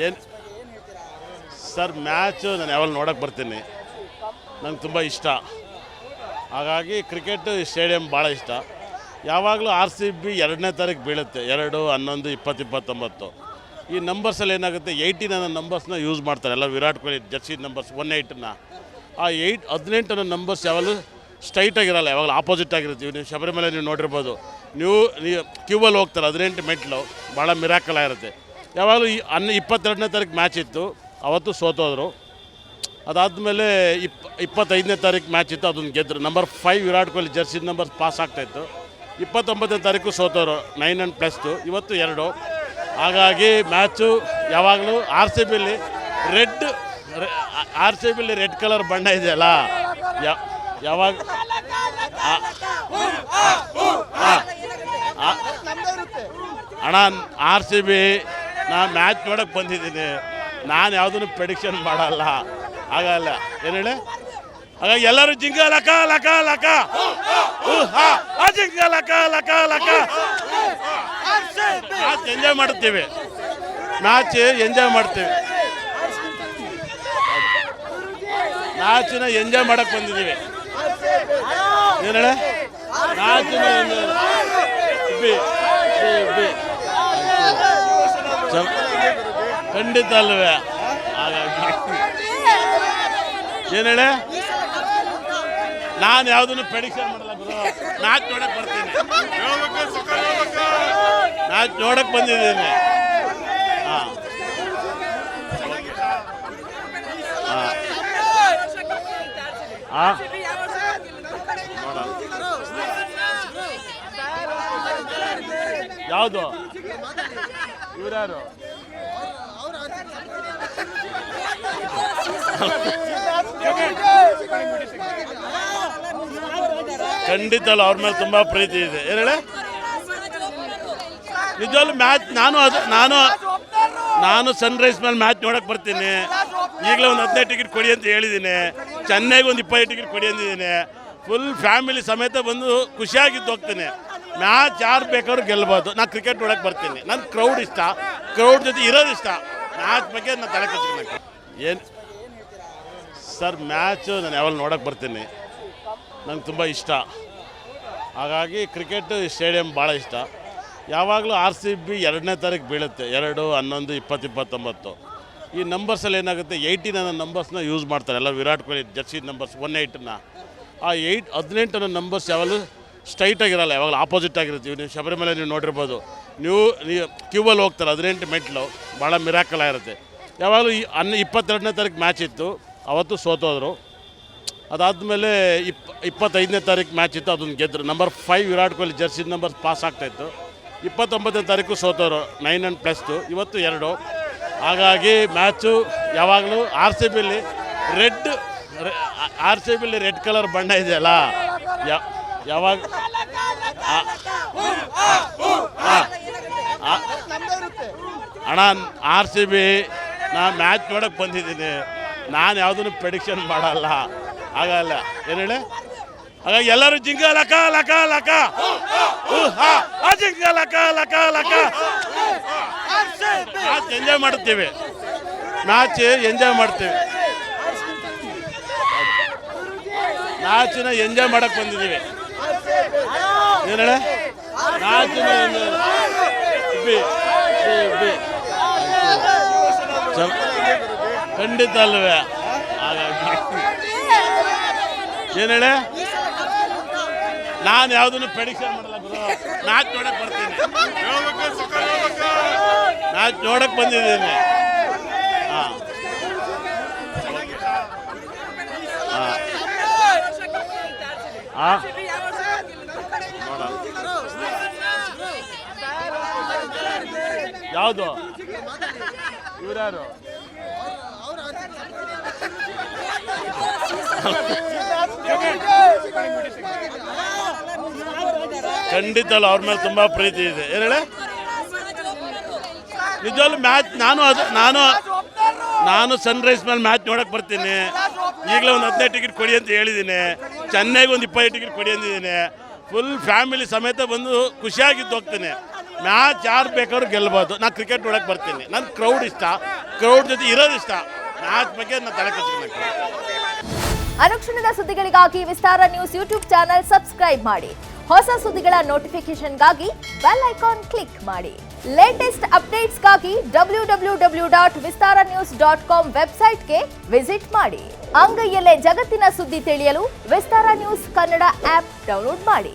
ಏನು sir, match ನಾನು ಯಾವಾಗ ನೋಡೋಕ್ಕೆ ಬರ್ತೀನಿ, ನಂಗೆ ತುಂಬ ಇಷ್ಟ. ಹಾಗಾಗಿ ಕ್ರಿಕೆಟ್ ಸ್ಟೇಡಿಯಂ ಭಾಳ ಇಷ್ಟ. ಯಾವಾಗಲೂ RCB 2ನೇ ತಾರೀಕು ಬೀಳುತ್ತೆ, 2, 11, 20, 29. ಈ ನಂಬರ್ಸಲ್ಲಿ ಏನಾಗುತ್ತೆ, 18 ಅನ್ನೋ ನಂಬರ್ಸ್ನ ಯೂಸ್ ಮಾಡ್ತಾರೆ ಎಲ್ಲ. ವಿರಾಟ್ ಕೊಹ್ಲಿ ಜರ್ಸಿ ನಂಬರ್ಸ್ 18ನ, ಆ 18 ಅನ್ನೋ ನಂಬರ್ಸ್ ಯಾವಾಗಲೂ ಸ್ಟ್ರೈಟಾಗಿರಲ್ಲ, ಯಾವಾಗಲೂ ಆಪೋಸಿಟ್ ಆಗಿರ್ತೀವಿ. ನೀವು ಶಬರಿಮಲೆ ನೀವು ನೋಡಿರ್ಬೋದು, ನೀವು ಕ್ಯೂಬಲ್ಲಿ ಹೋಗ್ತಾರೆ 18 ಮೆಟ್ಲು, ಭಾಳ ಮಿರಾಕಲ್ ಆಗಿರುತ್ತೆ. ಯಾವಾಗಲೂ 22ನೇ ತಾರೀಕು ಮ್ಯಾಚ್ ಇತ್ತು, ಅವತ್ತು ಸೋತೋದ್ರು. ಅದಾದಮೇಲೆ 25ನೇ ತಾರೀಕು ಮ್ಯಾಚ್ ಇತ್ತು, ಅದನ್ನು ಗೆದ್ದರು. Number 5 Virat Kohli Jersey number pass ಆಗ್ತಾಯಿತ್ತು. 29ನೇ ತಾರೀಕು ಸೋತೋರು, 9 and +2, ಇವತ್ತು 2. ಹಾಗಾಗಿ ಮ್ಯಾಚು ಯಾವಾಗಲೂ RCBಲಿ ರೆಡ್ ಕಲರ್ ಬಣ್ಣ ಇದೆಯಲ್ಲ, ಯಾವಾಗ ಅಣ್ಣ RCB ನಾನು ಮ್ಯಾಚ್ ನೋಡೋಕ್ಕೆ ಬಂದಿದ್ದೀನಿ, ನಾನು ಯಾವುದನ್ನು ಪ್ರೆಡಿಕ್ಷನ್ ಮಾಡಲ್ಲ, ಆಗಲ್ಲ. ಏನು ಹೇಳಿ? ಹಾಗಾಗಿ ಎಲ್ಲರೂ ಜಿಂಗ ಲಕ ಲಕ ಲಕ ಜಿಂಗ ಲಕ ಲಕ ಲಕ ಮ್ಯಾಚ್ ಎಂಜಾಯ್ ಮಾಡ್ತೀವಿ, ಮ್ಯಾಚಿನ ಎಂಜಾಯ್ ಮಾಡಕ್ಕೆ ಬಂದಿದ್ದೀವಿ. ಏನು ಹೇಳಿ? ಮ್ಯಾಚಿನ ಖಂಡಿತ ಅಲ್ವೇ? ಹಾಗಾಗಿ ಏನು ಹೇಳಿ, ನಾನು ಯಾವುದನ್ನು ಪ್ರೆಡಿಕ್ಷನ್ ಮಾಡಲ್ಲ ಗುರು, ಮ್ಯಾಚ್ ನೋಡಕ್ಕೆ ಬರ್ತೀನಿ, ಮ್ಯಾಚ್ ನೋಡಕ್ಕೆ ಬಂದಿದ್ದೀನಿ. ಹಾಂ ಹಾಂ ನೋಡೋಣ. ಯಾವುದು ಇವ್ರ್ಯಾರು? ಖಂಡಿತ ಅವ್ರ ಮೇಲೆ ತುಂಬ ಪ್ರೀತಿ ಇದೆ. ಏನು ಹೇಳಿ? ನಿಜವಾಗ್ಲೂ ಮ್ಯಾಚ್ ನಾನು ಸನ್ರೈಸ್ ಮೇಲೆ ಮ್ಯಾಚ್ ನೋಡಕ್ಕೆ ಬರ್ತೀನಿ. ಈಗಲೇ ಒಂದು 15 ಟಿಕೆಟ್ ಕೊಡಿ ಅಂತ ಹೇಳಿದ್ದೀನಿ, ಚೆನ್ನೈಗೆ ಒಂದು 20 ಟಿಕೆಟ್ ಕೊಡಿ ಅಂದಿದ್ದೀನಿ. ಫುಲ್ ಫ್ಯಾಮಿಲಿ ಸಮೇತ ಬಂದು ಖುಷಿಯಾಗಿದ್ದು ಹೋಗ್ತೀನಿ. ಮ್ಯಾಚ್ ಯಾರು ಬೇಕಾದ್ರೂ ಗೆಲ್ಬೋದು. ನಾನು ಕ್ರಿಕೆಟ್ ನೋಡಕ್ಕೆ ಬರ್ತೀನಿ, ನನ್ನ ಕ್ರೌಡ್ ಇಷ್ಟ, ಕ್ರೌಡ್ ಜೊತೆ ಇರೋದು ಇಷ್ಟ. ಮ್ಯಾಚ್ ಬಗ್ಗೆ ನಾನು ತಲೆ ಕೆಡಿಸ್ಕೊಬೇಕು. ಏನು ಸರ್, ಮ್ಯಾಚು ನಾನು ಯಾವಾಗ ನೋಡೋಕ್ಕೆ ಬರ್ತೀನಿ, ನಂಗೆ ತುಂಬ ಇಷ್ಟ. ಹಾಗಾಗಿ ಕ್ರಿಕೆಟ್ ಸ್ಟೇಡಿಯಂ ಭಾಳ ಇಷ್ಟ. ಯಾವಾಗಲೂ RCB 2ನೇ ತಾರೀಕು ಬೀಳುತ್ತೆ, 2, 11, 20, 29. ಈ ನಂಬರ್ಸಲ್ಲಿ ಏನಾಗುತ್ತೆ, 18 ಅನ್ನೋ ನಂಬರ್ಸ್ನ ಯೂಸ್ ಮಾಡ್ತಾರೆ ಎಲ್ಲ. ವಿರಾಟ್ ಕೊಹ್ಲಿ ಜರ್ಸಿ ನಂಬರ್ಸ್ 18ನ, ಆ 18 ಅನ್ನೋ ನಂಬರ್ಸ್ ಯಾವಾಗಲೂ ಸ್ಟ್ರೈಟಾಗಿರಲ್ಲ, ಯಾವಾಗಲೂ ಆಪೋಸಿಟ್ ಆಗಿರ್ತೀವಿ. ನೀವು ಶಬರಿಮಲೆ ನೀವು ನೋಡಿರ್ಬೋದು, ನೀವು ಕ್ಯೂಬಲ್ಲಿ ಹೋಗ್ತಾರೆ 18 ಮೆಟ್ಲು, ಭಾಳ ಮಿರಾಕಲ್ ಆಗಿರುತ್ತೆ. ಯಾವಾಗಲೂ 22ನೇ ತಾರೀಕು ಮ್ಯಾಚ್ ಇತ್ತು, ಅವತ್ತು ಸೋತೋದ್ರು. ಅದಾದಮೇಲೆ 25ನೇ ತಾರೀಕು ಮ್ಯಾಚ್ ಇತ್ತು, ಅದನ್ನು ಗೆದ್ದರು. Number 5 Virat Kohli Jersey number pass ಆಗ್ತಾಯಿತ್ತು. 29ನೇ ತಾರೀಕು ಸೋತೋರು, 9 and +2, ಇವತ್ತು 2. ಹಾಗಾಗಿ ಮ್ಯಾಚು ಯಾವಾಗಲೂ RCBಲಿ ರೆಡ್ ಕಲರ್ ಬಣ್ಣ ಇದೆಯಲ್ಲ, ಯಾವಾಗ ಅಣ್ಣ RCB ನಾನು ಮ್ಯಾಚ್ ನೋಡೋಕ್ಕೆ ಬಂದಿದ್ದೀನಿ, ನಾನು ಯಾವುದನ್ನು ಪ್ರೆಡಿಕ್ಷನ್ ಮಾಡಲ್ಲ, ಆಗಲ್ಲ. ಏನು ಹೇಳಿ? ಹಾಗಾಗಿ ಎಲ್ಲರೂ ಜಿಂಗ ಲಕ ಲಕ ಲಕ ಜಿಂಗ ಲಕ ಲಕ ಲಕ ಮ್ಯಾಚ್ ಎಂಜಾಯ್ ಮಾಡ್ತೀವಿ, ಮ್ಯಾಚಿನ ಎಂಜಾಯ್ ಮಾಡಕ್ಕೆ ಬಂದಿದ್ದೀವಿ. ಏನು ಹೇಳಿ? ಮ್ಯಾಚಿನ ಖಂಡಿತ ಅಲ್ವೇ? ಹಾಗಾಗಿ ಏನು ಹೇಳಿ, ನಾನು ಯಾವುದನ್ನು ಪ್ರೆಡಿಕ್ಷನ್ ಮಾಡಲ್ಲ ಗುರು, ಮ್ಯಾಚ್ ನೋಡಕ್ಕೆ ಬರ್ತೀನಿ, ಮ್ಯಾಚ್ ನೋಡಕ್ಕೆ ಬಂದಿದ್ದೀನಿ. ಹಾಂ ಹಾಂ ನೋಡೋಣ. ಯಾವುದು ಇವ್ರ್ಯಾರು? ಖಂಡಿತ ಅವ್ರ ಮೇಲೆ ತುಂಬ ಪ್ರೀತಿ ಇದೆ. ಏನು ಹೇಳಿ? ನಿಜವಾಗ್ಲೂ ಮ್ಯಾಚ್ ನಾನು ಸನ್ರೈಸ್ ಮೇಲೆ ಮ್ಯಾಚ್ ನೋಡಕ್ಕೆ ಬರ್ತೀನಿ. ಈಗಲೇ ಒಂದು 15 ಟಿಕೆಟ್ ಕೊಡಿ ಅಂತ ಹೇಳಿದ್ದೀನಿ, ಚೆನ್ನೈಗೆ ಒಂದು 20 ಟಿಕೆಟ್ ಕೊಡಿ ಅಂದಿದ್ದೀನಿ. ಫುಲ್ ಫ್ಯಾಮಿಲಿ ಸಮೇತ ಬಂದು ಖುಷಿಯಾಗಿದ್ದು ಹೋಗ್ತೀನಿ. ಮ್ಯಾಚ್ ಯಾರು ಬೇಕಾದ್ರೂ ಗೆಲ್ಬೋದು. ನಾನು ಕ್ರಿಕೆಟ್ ನೋಡಕ್ಕೆ ಬರ್ತೀನಿ, ನನ್ನ ಕ್ರೌಡ್ ಇಷ್ಟ, ಕ್ರೌಡ್ ಜೊತೆ ಇರೋದು ಇಷ್ಟ. ಮ್ಯಾಚ್ ಬಗ್ಗೆ ನಾನು ತಲೆ ಕೆಡಿಸ್ಕೊಳಕ್ಕೆ. ಅನುಕ್ಷಣದ ಸುದ್ದಿಗಳಿಗಾಗಿ ವಿಸ್ತಾರ ನ್ಯೂಸ್ ಯೂಟ್ಯೂಬ್ ಚಾನೆಲ್ ಸಬ್ಸ್ಕ್ರೈಬ್ ಮಾಡಿ. ಹೊಸ ಸುದ್ದಿಗಳ ನೋಟಿಫಿಕೇಶನ್ಗಾಗಿ ಬೆಲ್ ಐಕಾನ್ ಕ್ಲಿಕ್ ಮಾಡಿ. ಲೇಟೆಸ್ಟ್ ಅಪ್ಡೇಟ್ಸ್ಗಾಗಿ www.vistaranews.com ವೆಬ್ಸೈಟ್ಗೆ ವಿಸಿಟ್ ಮಾಡಿ. ಅಂಗೈಯಲ್ಲೇ ಜಗತ್ತಿನ ಸುದ್ದಿ ತಿಳಿಯಲು ವಿಸ್ತಾರ ನ್ಯೂಸ್ ಕನ್ನಡ ಆಪ್ ಡೌನ್ಲೋಡ್ ಮಾಡಿ.